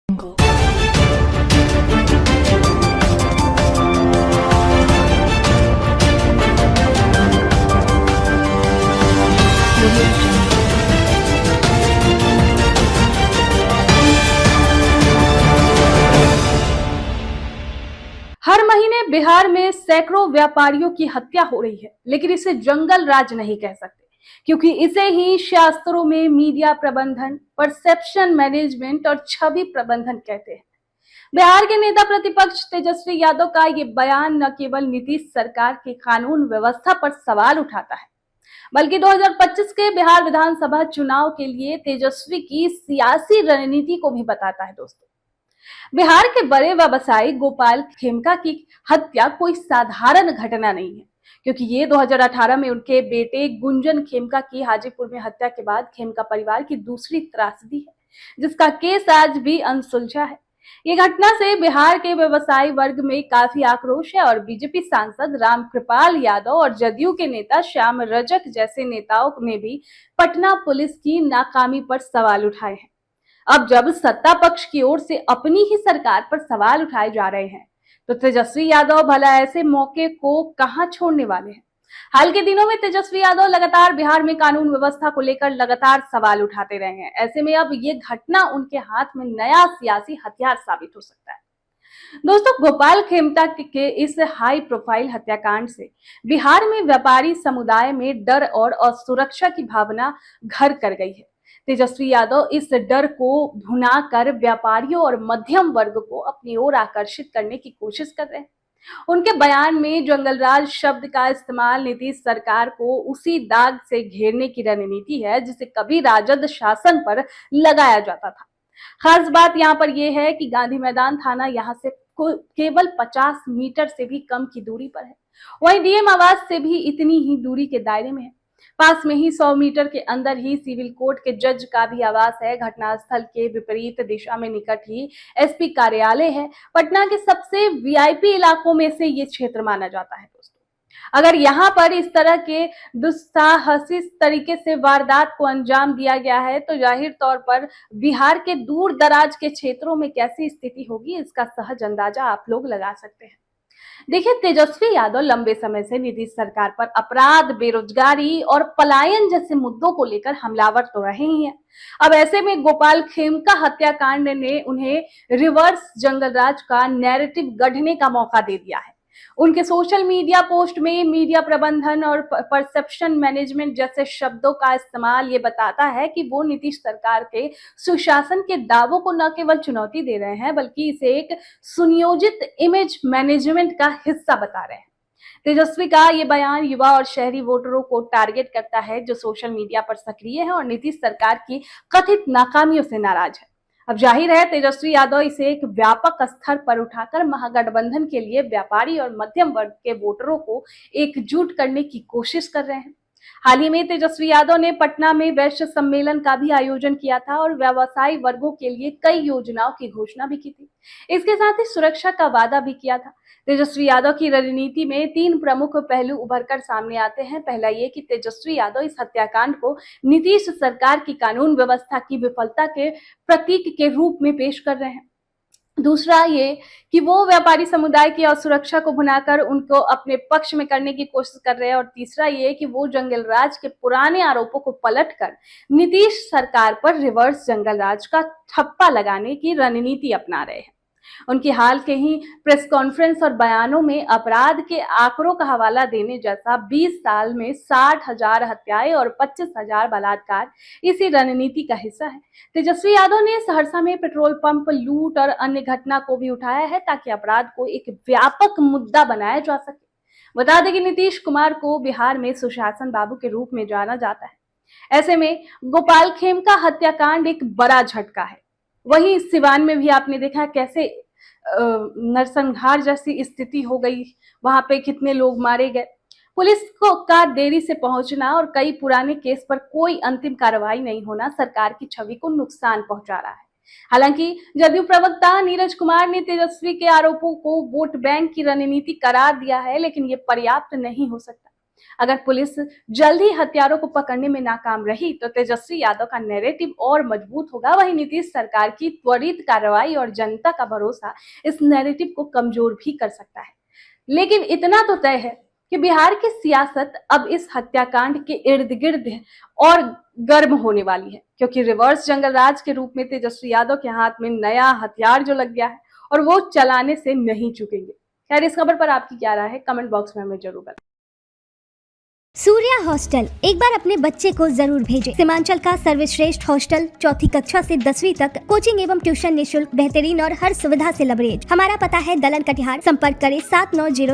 हर महीने बिहार में सैकड़ों व्यापारियों की हत्या हो रही है, लेकिन इसे जंगल राज नहीं कह सकते, क्योंकि इसे ही शास्त्रों में मीडिया प्रबंधन, परसेप्शन मैनेजमेंट और छवि प्रबंधन कहते हैं। बिहार के नेता प्रतिपक्ष तेजस्वी यादव का ये बयान न केवल नीतीश सरकार की कानून व्यवस्था पर सवाल उठाता है, बल्कि 2025 के बिहार विधानसभा चुनाव के लिए तेजस्वी की सियासी रणनीति को भी बताता है। दोस्तों, बिहार के बड़े व्यवसायी गोपाल खेमका की हत्या कोई साधारण घटना नहीं है, क्योंकि ये 2018 में उनके बेटे गुंजन खेमका की हाजीपुर में हत्या के बाद खेमका परिवार की दूसरी त्रासदी है, जिसका केस आज भी अनसुलझा है। ये घटना से बिहार के व्यवसायी वर्ग में काफी आक्रोश है और बीजेपी सांसद रामकृपाल यादव और जदयू के नेता श्याम रजक जैसे नेताओं ने भी पटना पुलिस की नाकामी पर सवाल उठाए हैं। अब जब सत्ता पक्ष की ओर से अपनी ही सरकार पर सवाल उठाए जा रहे हैं, तो तेजस्वी यादव भला ऐसे मौके को कहां छोड़ने वाले हैं। हाल के दिनों में तेजस्वी यादव लगातार बिहार में कानून व्यवस्था को लेकर लगातार सवाल उठाते रहे हैं। ऐसे में अब ये घटना उनके हाथ में नया सियासी हथियार साबित हो सकता है। दोस्तों, गोपाल खेमका के इस हाई प्रोफाइल हत्याकांड से बिहार में व्यापारी समुदाय में डर और असुरक्षा की भावना घर कर गई है। तेजस्वी यादव इस डर को भुनाकर व्यापारियों और मध्यम वर्ग को अपनी ओर आकर्षित करने की कोशिश कर रहे हैं। उनके बयान में जंगलराज शब्द का इस्तेमाल नीतीश सरकार को उसी दाग से घेरने की रणनीति है जिसे कभी राजद शासन पर लगाया जाता था। खास बात यहाँ पर यह है कि गांधी मैदान थाना यहाँ से केवल 50 मीटर से भी कम की दूरी पर है। वहीं डीएम आवास से भी इतनी ही दूरी के दायरे में है। पास में ही 100 मीटर के अंदर ही सिविल कोर्ट के जज का भी आवास है। घटनास्थल के विपरीत दिशा में निकट ही एसपी कार्यालय है। पटना के सबसे वीआईपी इलाकों में से ये क्षेत्र माना जाता है। दोस्तों, अगर यहाँ पर इस तरह के दुस्साहसिक तरीके से वारदात को अंजाम दिया गया है, तो जाहिर तौर पर बिहार के दूर दराज के क्षेत्रों में कैसी स्थिति होगी, इसका सहज अंदाजा आप लोग लगा सकते हैं। देखिए, तेजस्वी यादव लंबे समय से नीतीश सरकार पर अपराध, बेरोजगारी और पलायन जैसे मुद्दों को लेकर हमलावर तो रहे ही हैं। अब ऐसे में गोपाल खेमका हत्याकांड ने उन्हें रिवर्स जंगलराज का नैरेटिव गढ़ने का मौका दे दिया है। उनके सोशल मीडिया पोस्ट में मीडिया प्रबंधन और परसेप्शन मैनेजमेंट जैसे शब्दों का इस्तेमाल ये बताता है कि वो नीतीश सरकार के सुशासन के दावों को न केवल चुनौती दे रहे हैं, बल्कि इसे एक सुनियोजित इमेज मैनेजमेंट का हिस्सा बता रहे हैं। तेजस्वी का ये बयान युवा और शहरी वोटरों को टारगेट करता है, जो सोशल मीडिया पर सक्रिय है और नीतीश सरकार की कथित नाकामियों से नाराज है। अब जाहिर है, तेजस्वी यादव इसे एक व्यापक स्तर पर उठाकर महागठबंधन के लिए व्यापारी और मध्यम वर्ग के वोटरों को एकजुट करने की कोशिश कर रहे हैं। हाल ही में तेजस्वी यादव ने पटना में वैश्य सम्मेलन का भी आयोजन किया था और व्यवसायी वर्गों के लिए कई योजनाओं की घोषणा भी की थी। इसके साथ ही सुरक्षा का वादा भी किया था। तेजस्वी यादव की रणनीति में 3 प्रमुख पहलू उभरकर सामने आते हैं। पहला ये कि तेजस्वी यादव इस हत्याकांड को नीतीश सरकार की कानून व्यवस्था की विफलता के प्रतीक के रूप में पेश कर रहे हैं। दूसरा ये कि वो व्यापारी समुदाय की असुरक्षा को भुनाकर उनको अपने पक्ष में करने की कोशिश कर रहे हैं। और तीसरा ये कि वो जंगलराज के पुराने आरोपों को पलटकर नीतीश सरकार पर रिवर्स जंगलराज का ठप्पा लगाने की रणनीति अपना रहे हैं। उनकी हाल के ही प्रेस कॉन्फ्रेंस और बयानों में अपराध के आंकड़ों का हवाला देने जैसा 20 साल में 60,000 हत्याएं और 25,000 बलात्कार इसी रणनीति का हिस्सा है। तेजस्वी यादव ने सहरसा में पेट्रोल पंप लूट और अन्य घटना को भी उठाया है, ताकि अपराध को एक व्यापक मुद्दा बनाया जा सके। बता दें कि नीतीश कुमार को बिहार में सुशासन बाबू के रूप में जाना जाता है। ऐसे में गोपाल खेमका हत्याकांड एक बड़ा झटका है। वहीं सिवान में भी आपने देखा कैसे नरसंहार जैसी स्थिति हो गई, वहां पे कितने लोग मारे गए। पुलिस को का देरी से पहुंचना और कई पुराने केस पर कोई अंतिम कार्रवाई नहीं होना सरकार की छवि को नुकसान पहुंचा रहा है। हालांकि जदयू प्रवक्ता नीरज कुमार ने तेजस्वी के आरोपों को वोट बैंक की रणनीति करार दिया है, लेकिन ये पर्याप्त नहीं हो सकता। अगर पुलिस जल्द ही हत्यारों को पकड़ने में नाकाम रही तो तेजस्वी यादव का नैरेटिव और मजबूत होगा। वहीं नीतीश सरकार की त्वरित कार्रवाई और जनता का भरोसा इस नैरेटिव को कमजोर भी कर सकता है। लेकिन इतना तो तय है कि बिहार की सियासत अब इस हत्याकांड के इर्द गिर्द और गर्म होने वाली है, क्योंकि रिवर्स जंगल राज के रूप में तेजस्वी यादव के हाथ में नया हथियार जो लग गया है और वो चलाने से नहीं चुकेंगे। खैर, इस खबर पर आपकी क्या राय है, कमेंट बॉक्स में हमें जरूर बताएं। सूर्या हॉस्टल एक बार अपने बच्चे को जरूर भेजें। सीमांचल का सर्वश्रेष्ठ हॉस्टल 4ठी कक्षा से 10वीं तक कोचिंग एवं ट्यूशन निःशुल्क, बेहतरीन और हर सुविधा से लबरेज। हमारा पता है दलन कटिहार। संपर्क करें 7900